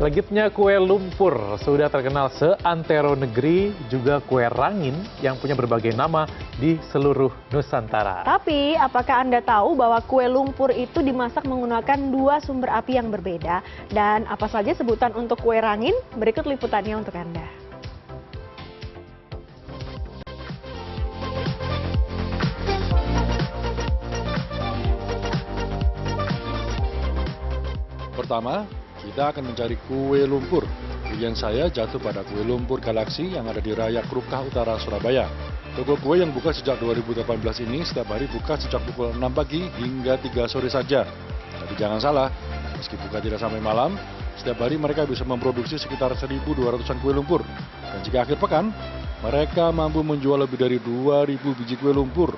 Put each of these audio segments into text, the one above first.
Legitnya kue lumpur sudah terkenal seantero negeri, juga kue rangin yang punya berbagai nama di seluruh Nusantara. Tapi, apakah Anda tahu bahwa kue lumpur itu dimasak menggunakan dua sumber api yang berbeda? Dan apa saja sebutan untuk kue rangin? Berikut liputannya untuk Anda. Pertama, kita akan mencari kue lumpur. Pilihan saya jatuh pada kue lumpur Galaksi yang ada di Raya Krukah Utara, Surabaya. Toko kue yang buka sejak 2018 ini setiap hari buka sejak pukul 6 pagi hingga 3 sore saja. Tapi jangan salah, meski buka tidak sampai malam, setiap hari mereka bisa memproduksi sekitar 1.200-an kue lumpur. Dan jika akhir pekan, mereka mampu menjual lebih dari 2.000 biji kue lumpur.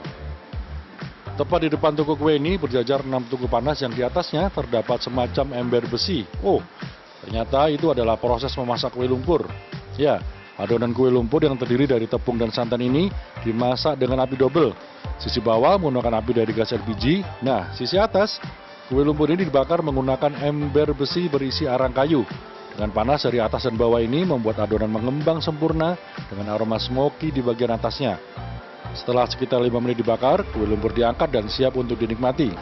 Tepat di depan toko kue ini berjajar 6 tungku panas yang di atasnya terdapat semacam ember besi. Oh, ternyata itu adalah proses memasak kue lumpur. Ya, adonan kue lumpur yang terdiri dari tepung dan santan ini dimasak dengan api double. Sisi bawah menggunakan api dari gas LPG. Nah, sisi atas, kue lumpur ini dibakar menggunakan ember besi berisi arang kayu. Dengan panas dari atas dan bawah ini membuat adonan mengembang sempurna dengan aroma smoky di bagian atasnya. Setelah sekitar 5 menit dibakar, kue lumpur diangkat dan siap untuk dinikmati.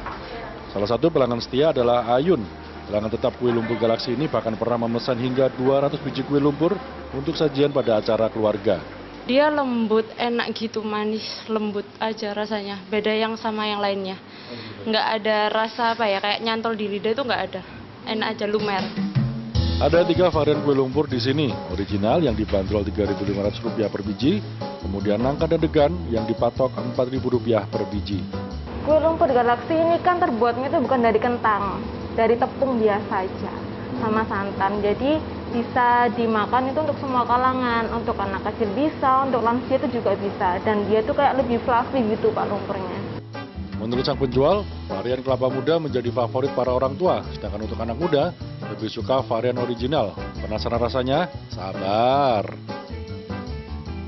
Salah satu pelanggan setia adalah Ayun. Pelanggan tetap kue lumpur Galaksi ini bahkan pernah memesan hingga 200 biji kue lumpur untuk sajian pada acara keluarga. Dia lembut, enak gitu, manis, lembut aja rasanya. Beda yang sama yang lainnya. Nggak ada rasa apa ya, kayak nyantol di lidah itu nggak ada. Enak aja, lumer. Ada 3 varian kue lumpur di sini. Original yang dibanderol Rp3.500 per biji, kemudian nangka dan degan yang dipatok Rp4.000 per biji. Kue lumpur Galaksi ini kan terbuatnya itu bukan dari kentang, dari tepung biasa aja, sama santan. Jadi bisa dimakan itu untuk semua kalangan, untuk anak kecil bisa, untuk lansia itu juga bisa. Dan dia tuh kayak lebih fluffy gitu Pak lumpurnya. Menurut sang penjual, varian kelapa muda menjadi favorit para orang tua, sedangkan untuk anak muda lebih suka varian original. Penasaran rasanya? Sabar!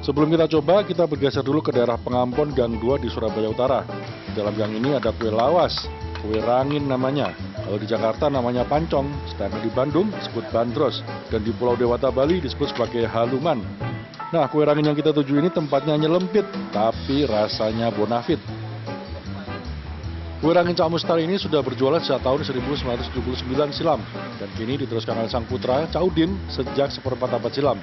Sebelum kita coba, kita bergeser dulu ke daerah Pengampon Gang 2 di Surabaya Utara. Di dalam gang ini ada kue lawas, kue rangin namanya. Kalau di Jakarta namanya pancong, sedangkan di Bandung disebut bandros, dan di Pulau Dewata Bali disebut sebagai haluman. Nah, kue rangin yang kita tuju ini tempatnya nyelempit, tapi rasanya bonafit. Kue rangin Cak Mustar ini sudah berjualan sejak tahun 1979 silam, dan kini diteruskan oleh sang putra, Cak Udin, sejak seperempat abad silam.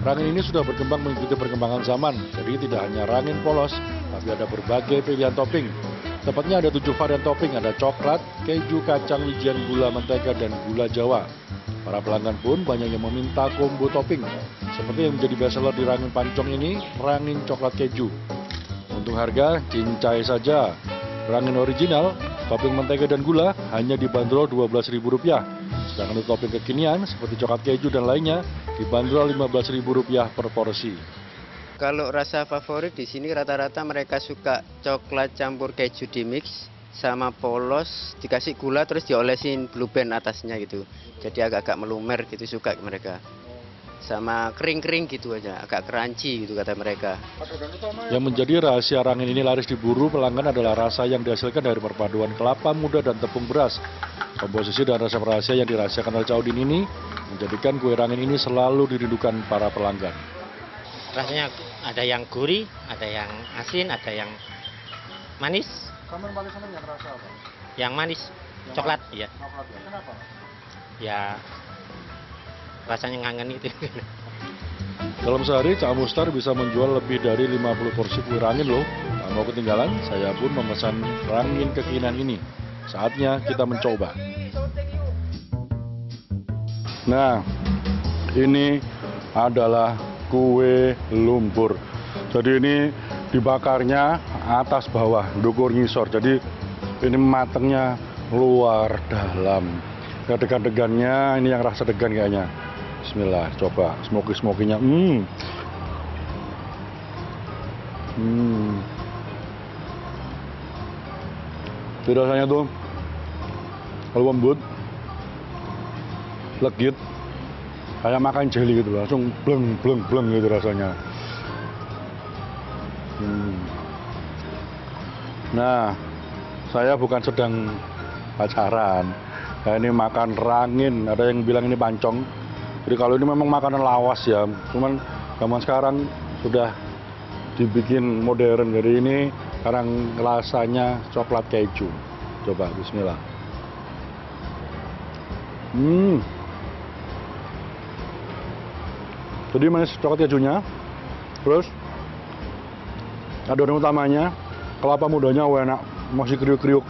Rangin ini sudah berkembang mengikuti perkembangan zaman, jadi tidak hanya rangin polos, tapi ada berbagai pilihan topping. Tepatnya ada 7 varian topping, ada coklat, keju, kacang, wijian, gula, mentega, dan gula Jawa. Para pelanggan pun banyak yang meminta combo topping, seperti yang menjadi bestseller di rangin pancong ini, rangin coklat keju. Untuk harga, cincai saja. Rangin original, topping mentega dan gula hanya dibanderol Rp12.000. Sedangkan untuk topping kekinian seperti coklat keju dan lainnya dibanderol Rp15.000 per porsi. Kalau rasa favorit di sini rata-rata mereka suka coklat campur keju di mix sama polos, dikasih gula terus diolesin blue band atasnya gitu. Jadi agak-agak melumer gitu suka mereka. Sama kering-kering gitu aja, agak crunchy gitu kata mereka. Yang menjadi rahasia rangin ini laris diburu pelanggan adalah rasa yang dihasilkan dari perpaduan kelapa muda dan tepung beras. Komposisi dan rasa rahasia yang dirahasiakan oleh Cak Udin ini menjadikan kue rangin ini selalu dirindukan para pelanggan. Rasanya ada yang gurih, ada yang asin, ada yang manis. Kamu yang paling senang yang rasa apa? Yang manis, coklat, ya. Kenapa? Ya, rasanya ngangen itu. Dalam sehari, Cak Mustar bisa menjual lebih dari 50 porsi kue rangin loh. Tak mau ketinggalan, saya pun memesan rangin kekinian ini. Saatnya kita mencoba. Nah, ini adalah kue lumpur. Jadi ini dibakarnya atas bawah, dukur ngisor. Jadi ini matangnya luar dalam. Degan-degannya ini yang rasa degan kayaknya. Bismillah, coba smoky-smokinya. Jadi rasanya tuh lembut, legit, kayak makan jelly gitu, langsung bleng gitu rasanya. Nah, saya bukan sedang pacaran, Nah, ini makan rangin, ada yang bilang ini pancong. Jadi kalau ini memang makanan lawas ya, cuman zaman sekarang sudah dibikin modern. Jadi ini sekarang rasanya coklat keju. Coba, bismillah. Jadi manis coklat kejunya, terus adonan utamanya kelapa mudanya enak, masih kriuk-kriuk.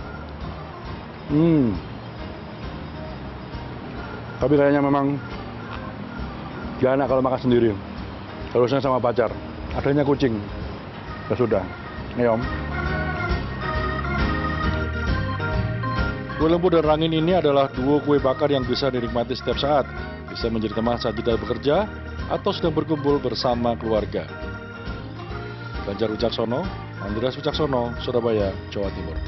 Tapi kayaknya memang gak enak kalau makan sendiri. Harusnya sama pacar. Adanya kucing. Ya sudah. Ayo. Kue lumpur dan rangin ini adalah duo kue bakar yang bisa dinikmati setiap saat. Bisa menjadi teman saat kita bekerja atau sedang berkumpul bersama keluarga. Ganjar Wicaksono, Andreas Wicaksono, Surabaya, Jawa Timur.